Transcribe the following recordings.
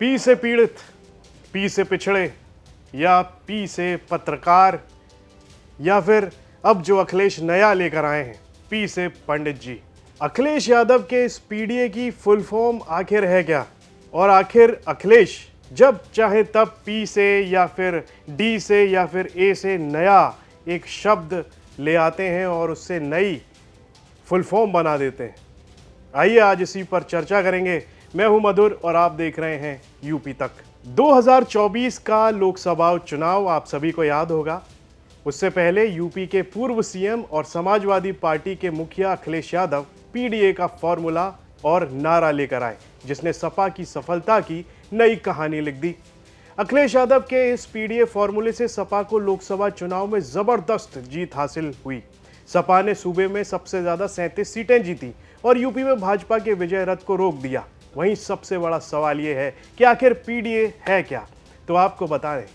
P से पीड़ित, P से पिछड़े, या पी से पत्रकार, या फिर अब जो अखिलेश नया लेकर आए हैं पी से पंडित जी। अखिलेश यादव के इस पीडीए की फुल फॉर्म आखिर है क्या, और आखिर अखिलेश जब चाहे तब पी से या फिर डी से या फिर ए से नया एक शब्द ले आते हैं और उससे नई फुल फॉर्म बना देते हैं। आइए आज इसी पर चर्चा करेंगे। मैं हूं मधुर और आप देख रहे हैं यूपी तक। 2024 का लोकसभा चुनाव आप सभी को याद होगा। उससे पहले यूपी के पूर्व सीएम और समाजवादी पार्टी के मुखिया अखिलेश यादव पीडीए का फॉर्मूला और नारा लेकर आए, जिसने सपा की सफलता की नई कहानी लिख दी। अखिलेश यादव के इस पीडीए फॉर्मूले से सपा को लोकसभा चुनाव में जबरदस्त जीत हासिल हुई। सपा ने सूबे में सबसे ज्यादा 37 सीटें जीती और यूपी में भाजपा के विजय रथ को रोक दिया। वहीं सबसे बड़ा सवाल यह है कि आखिर पीडीए है क्या, तो आपको बता दें,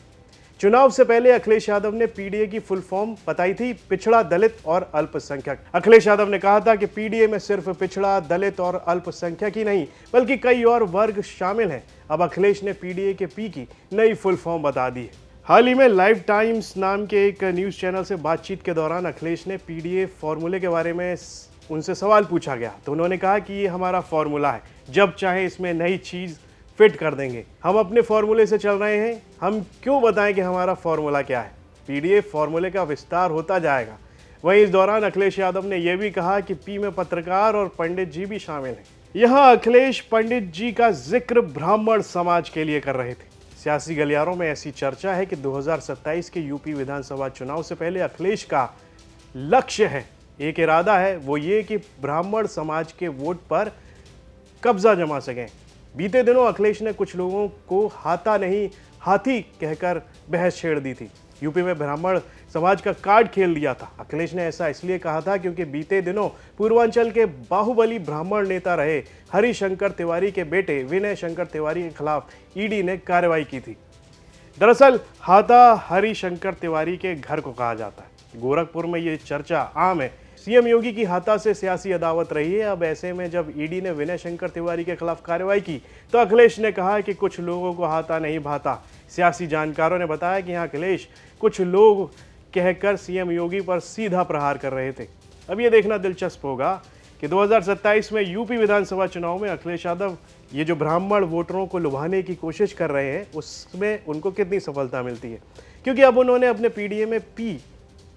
चुनाव से पहले अखिलेश यादव ने पीडीए की फुल फॉर्म बताई थी, पिछड़ा, दलित और अल्पसंख्यक। अखिलेश यादव ने कहा था कि पीडीए में सिर्फ पिछड़ा, दलित और अल्पसंख्यक ही नहीं बल्कि कई और वर्ग शामिल हैं। अब अखिलेश ने पीडीए के पी की नई फुल फॉर्म बता दी है। हाल ही में लाइव टाइम्स नाम के एक न्यूज चैनल से बातचीत के दौरान अखिलेश ने पीडीए फॉर्मूले के बारे में उनसे सवाल पूछा गया, तो उन्होंने कहा कि ये हमारा फॉर्मूला है, जब चाहे इसमें नई चीज फिट कर देंगे। हम अपने फॉर्मूले से चल रहे हैं, हम क्यों बताएं कि हमारा फॉर्मूला क्या है। पीडीए फॉर्मूले का विस्तार होता जाएगा। वहीं इस दौरान अखिलेश यादव ने यह भी कहा कि पी में पत्रकार और पंडित जी भी शामिल हैं। यहां अखिलेश पंडित जी का जिक्र ब्राह्मण समाज के लिए कर रहे थे। सियासी गलियारों में ऐसी चर्चा है कि 2027 के यूपी विधानसभा चुनाव से पहले अखिलेश का लक्ष्य है, एक इरादा है, वो ये कि ब्राह्मण समाज के वोट पर कब्जा जमा सकें। बीते दिनों अखिलेश ने कुछ लोगों को हाथा नहीं हाथी कहकर बहस छेड़ दी थी। यूपी में ब्राह्मण समाज का कार्ड खेल दिया था। अखिलेश ने ऐसा इसलिए कहा था क्योंकि बीते दिनों पूर्वांचल के बाहुबली ब्राह्मण नेता रहे हरिशंकर तिवारी के बेटे विनय शंकर तिवारी के खिलाफ ईडी ने कार्रवाई की थी। दरअसल हाथा हरिशंकर तिवारी के घर को कहा जाता है। गोरखपुर में ये चर्चा आम है। सीएम योगी की हाथा से सियासी अदावत रही है। अब ऐसे में जब ईडी ने विनय शंकर तिवारी के खिलाफ कार्रवाई की तो अखिलेश ने कहा कि कुछ लोगों को हाथा नहीं भाता। सियासी जानकारों ने बताया कि यहाँ अखिलेश कुछ लोग कहकर सीएम योगी पर सीधा प्रहार कर रहे थे। अब ये देखना दिलचस्प होगा कि 2027 में यूपी विधानसभा चुनाव में अखिलेश यादव ये जो ब्राह्मण वोटरों को लुभाने की कोशिश कर रहे हैं उसमें उनको कितनी सफलता मिलती है, क्योंकि अब उन्होंने अपने पीडीए में पी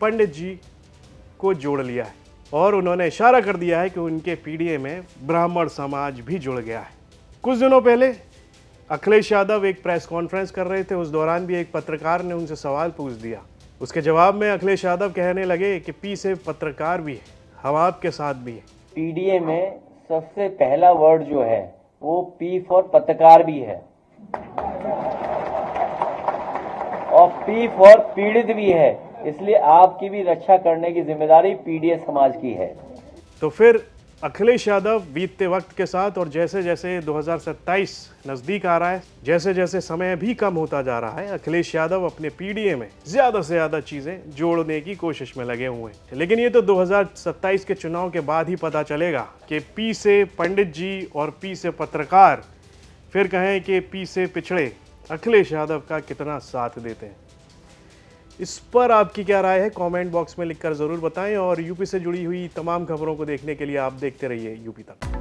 पंडित जी को जोड़ लिया है और उन्होंने इशारा कर दिया है कि उनके पीडीए में ब्राह्मण समाज भी जुड़ गया है। कुछ दिनों पहले अखिलेश यादव एक प्रेस कॉन्फ्रेंस कर रहे थे। उस दौरान भी एक पत्रकार ने उनसे सवाल पूछ दिया। उसके जवाब में अखिलेश यादव कहने लगे कि पी से पत्रकार भी है, हम आपके साथ भी है। पीडीए में सबसे पहला वर्ड जो है वो पी फॉर पत्रकार भी है और पी फॉर पीड़ित भी है, इसलिए आपकी भी रक्षा करने की जिम्मेदारी पीडीए समाज की है। तो फिर अखिलेश यादव बीतते वक्त के साथ और जैसे जैसे 2027 नजदीक आ रहा है, जैसे जैसे समय भी कम होता जा रहा है, अखिलेश यादव अपने पीडीए में ज्यादा से ज्यादा चीजें जोड़ने की कोशिश में लगे हुए हैं। लेकिन ये तो 2027 के चुनाव के बाद ही पता चलेगा कि पी से पंडित जी और पी से पत्रकार, फिर कहें कि पी से पिछड़े, अखिलेश यादव का कितना साथ देते हैं। इस पर आपकी क्या राय है, कमेंट बॉक्स में लिखकर ज़रूर बताएं और यूपी से जुड़ी हुई तमाम खबरों को देखने के लिए आप देखते रहिए यूपी तक।